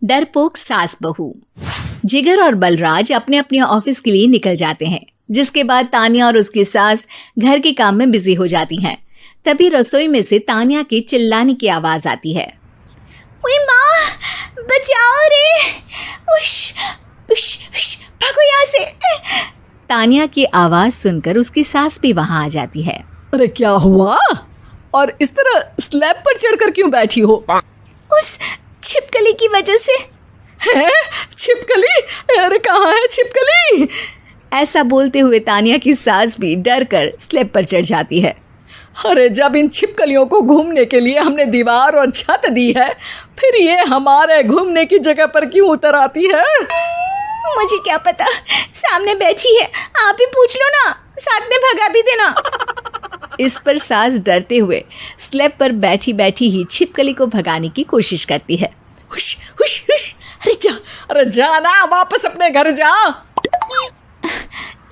डरपोक सास बहू। जिगर और बलराज अपने अपने ऑफिस के लिए निकल जाते हैं, जिसके बाद तान्या और उसकी सास घर के काम में बिजी हो जाती हैं। तभी रसोई में से तान्या के चिल्लाने की आवाज आती है। ओए माँ, बचाओ रे, उश, उश, उश, भागो यहाँ से। तान्या की आवाज सुनकर उसकी सास भी वहां आ जाती है। अरे क्या हुआ? और इस तरह स्लैब पर चढ़कर क्यों बैठी हो? उस छिपकली की वजह से। है? छिपकली? अरे कहाँ है छिपकली? ऐसा बोलते हुए तान्या की सास भी डर कर स्लैब पर चढ़ जाती है। अरे जब इन छिपकलियों को घूमने के लिए हमने दीवार और छत दी है, फिर ये हमारे घूमने की जगह पर क्यों उतर आती है? मुझे क्या पता, सामने बैठी है, आप ही पूछ लो ना, साथ में भगा भी देना। इस पर सास डरते हुए स्लैब पर बैठी बैठी ही छिपकली को भगाने की कोशिश करती है। हुश, हुश, हुश, अरे जा ना, वापस अपने घर जा।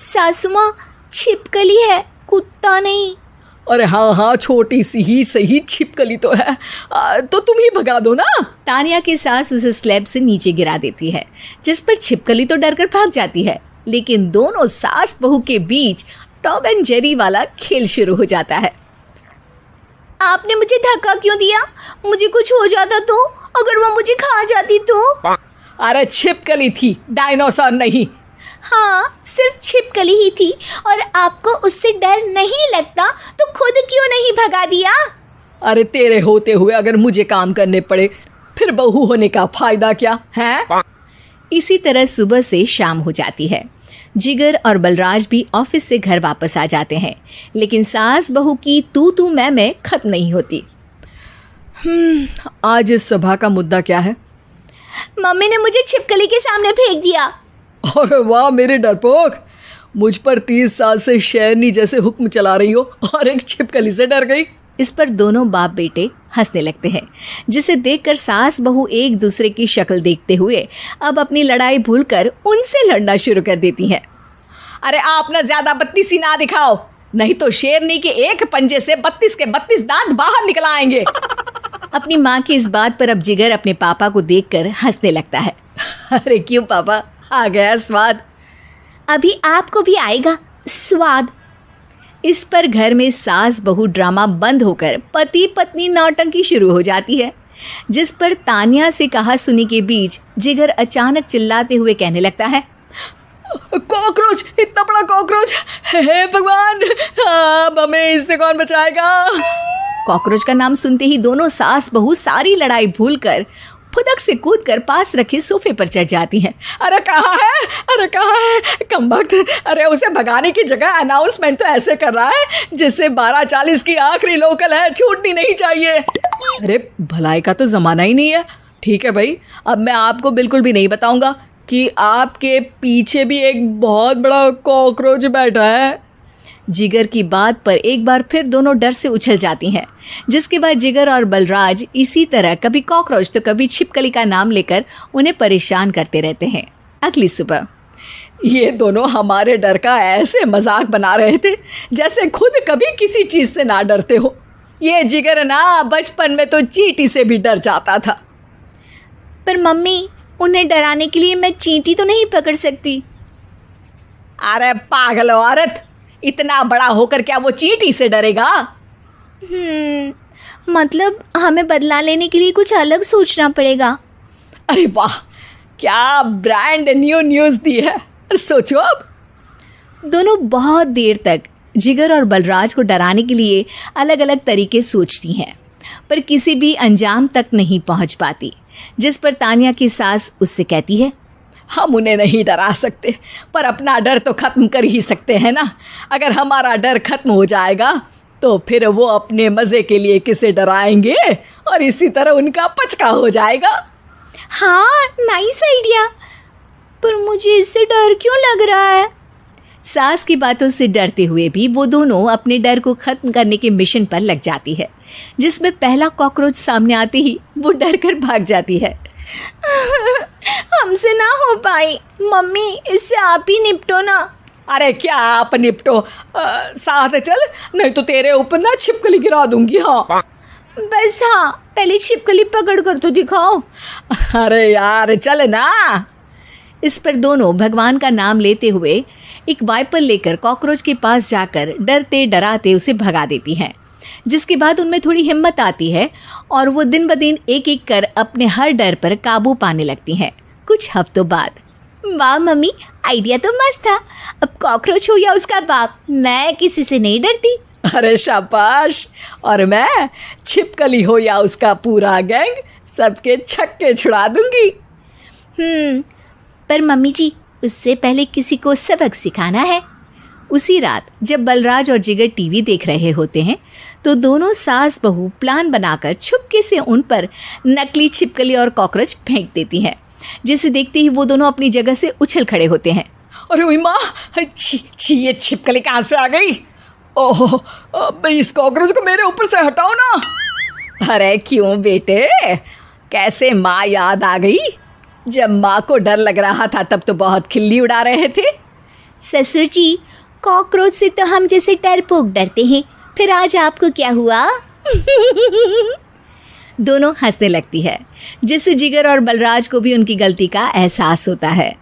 सासू माँ, छिपकली है, कुत्ता नहीं। अरे हाँ, छोटी सी ही सही छिपकली तो है, तो तुम ही भगा दो ना। तान्या की सास उसे स्लैब से नीचे गिरा देती है, जिस पर छिपकली तो डरकर भाग जाती है। लेकिन दोनों सास बहू के बीच टॉम एंड जेरी वाला खेल शुरू हो जाता है। आपने मुझे धक्का क्यों दिया? मुझे कुछ हो जाता तो? अगर वो मुझे खा जाती तो? अरे छिपकली थी, डायनासोर नहीं। हाँ, सिर्फ छिपकली ही थी, और आपको उससे डर नहीं लगता तो खुद क्यों नहीं भगा दिया? अरे तेरे होते हुए अगर मुझे काम करने पड़े, फिर बहू होने का फायदा क्या है? इसी तरह सुबह से शाम हो जाती है। जिगर और बलराज भी ऑफिस से घर वापस आ जाते हैं, लेकिन सास बहू की तू मैं खत्म नहीं होती। आज इस सभा का मुद्दा क्या है? मम्मी ने मुझे छिपकली के सामने फेंक दिया। अरे वाह मेरे डरपोक, मुझ पर 30 साल से शेरनी जैसे हुक्म चला रही हो और एक छिपकली से डर गई। इस पर दोनों बाप बेटे हंसने लगते हैं, जिसे देखकर सास बहू एक दूसरे की शक्ल देखते हुए अब अपनी लड़ाई भूलकर उनसे लड़ना शुरू कर देती हैं। अरे आप ना ज्यादा बत्तीसी ना दिखाओ, नहीं तो शेरनी के एक पंजे से 32 के 32 दांत बाहर निकल आएंगे। अपनी माँ की इस बात पर अब जिगर अपने पापा को देखकर हंसने लगता है। अरे क्यों पापा, आ गया स्वाद? अभी आपको भी आएगा स्वाद। इस पर घर में सास बहू ड्रामा बंद होकर पति पत्नी नौटंकी शुरू हो जाती है, जिस पर तान्या से कहा सुनी के बीच जिगर अचानक चिल्लाते हुए कहने लगता है। कॉकरोच, इतना बड़ा कॉकरोच! हे भगवान, अब हमें इससे कौन बचाएगा? कॉकरोच का नाम सुनते ही दोनों सास बहू सारी लड़ाई भूलकर फुदक से कूदकर पास रखे सोफे पर चढ़ जाती हैं। अरे कहाँ है, अरे कहाँ है कमबख्त? अरे उसे भगाने की जगह अनाउंसमेंट तो ऐसे कर रहा है जैसे 12:40 की आखिरी लोकल है, छूटनी नहीं चाहिए। अरे भलाई का तो ज़माना ही नहीं है। ठीक है भाई, अब मैं आपको बिल्कुल भी नहीं बताऊंगा कि आपके पीछे भी एक बहुत बड़ा कॉकरोच बैठा है। जिगर की बात पर एक बार फिर दोनों डर से उछल जाती हैं, जिसके बाद जिगर और बलराज इसी तरह कभी कॉकरोच तो कभी छिपकली का नाम लेकर उन्हें परेशान करते रहते हैं। अगली सुबह ये दोनों हमारे डर का ऐसे मजाक बना रहे थे जैसे खुद कभी किसी चीज़ से ना डरते हो। ये जिगर ना बचपन में तो चींटी से भी डर जाता था। पर मम्मी, उन्हें डराने के लिए मैं चींटी तो नहीं पकड़ सकती। अरे पागल औरत, इतना बड़ा होकर क्या वो चींटी से डरेगा? मतलब हमें बदला लेने के लिए कुछ अलग सोचना पड़ेगा। अरे वाह, क्या ब्रांड न्यू न्यूज़ दी है। सोचो अब। दोनों बहुत देर तक जिगर और बलराज को डराने के लिए अलग अलग तरीके सोचती हैं, पर किसी भी अंजाम तक नहीं पहुंच पाती, जिस पर तान्या की सास उससे कहती है। हम उन्हें नहीं डरा सकते, पर अपना डर तो ख़त्म कर ही सकते हैं ना। अगर हमारा डर ख़त्म हो जाएगा तो फिर वो अपने मज़े के लिए किसे डराएंगे और इसी तरह उनका पचका हो जाएगा। हाँ, नाइस आइडिया, पर मुझे इससे डर क्यों लग रहा है? सास की बातों से डरते हुए भी वो दोनों अपने डर को ख़त्म करने के मिशन पर लग जाती है, जिसमें पहला कॉकरोच सामने आते ही वो डर कर भाग जाती है। हमसे ना हो पाई मम्मी, इससे आप ही निपटो ना। अरे क्या आप निपटो, साथ चल, नहीं तो तेरे ऊपर ना छिपकली गिरा दूंगी। हाँ बस हाँ, पहले छिपकली पकड़ कर तो दिखाओ। अरे यार चल ना। इस पर दोनों भगवान का नाम लेते हुए एक वाइपर लेकर कॉकरोच के पास जाकर डरते डराते उसे भगा देती हैं, जिसके बाद उनमें थोड़ी हिम्मत आती है और वो दिन ब दिन एक एक कर अपने हर डर पर काबू पाने लगती हैं। कुछ हफ्तों बाद, वाह मम्मी, आइडिया तो मस्त था। अब कॉकरोच हो या उसका बाप, मैं किसी से नहीं डरती। अरे शाबाश। और मैं छिपकली हो या उसका पूरा गैंग, सबके छक्के छुड़ा दूंगी। पर मम्मी जी, उससे पहले किसी को सबक सिखाना है। उसी रात जब बलराज और जिगर टीवी देख रहे होते हैं तो दोनों सास बहू प्लान बनाकर छुपके से उन पर नकली छिपकली और कॉकरोच फेंक देती हैं, जिसे देखते ही वो दोनों अपनी जगह से उछल खड़े होते हैं। अरे ओए माँ, छी ये छिपकली कहाँ से आ गई? ओह, अब इस कॉकरोच को मेरे ऊपर से हटाओ ना। अरे क्यों बेटे, कैसे माँ याद आ गई? जब माँ को डर लग रहा था तब तो बहुत खिल्ली उड़ा रहे थे। ससुर जी, कॉकरोच से तो हम जैसे डरपोक डरते हैं, फिर आज आपको क्या हुआ? दोनों हंसने लगती है, जिससे जिगर और बलराज को भी उनकी गलती का एहसास होता है।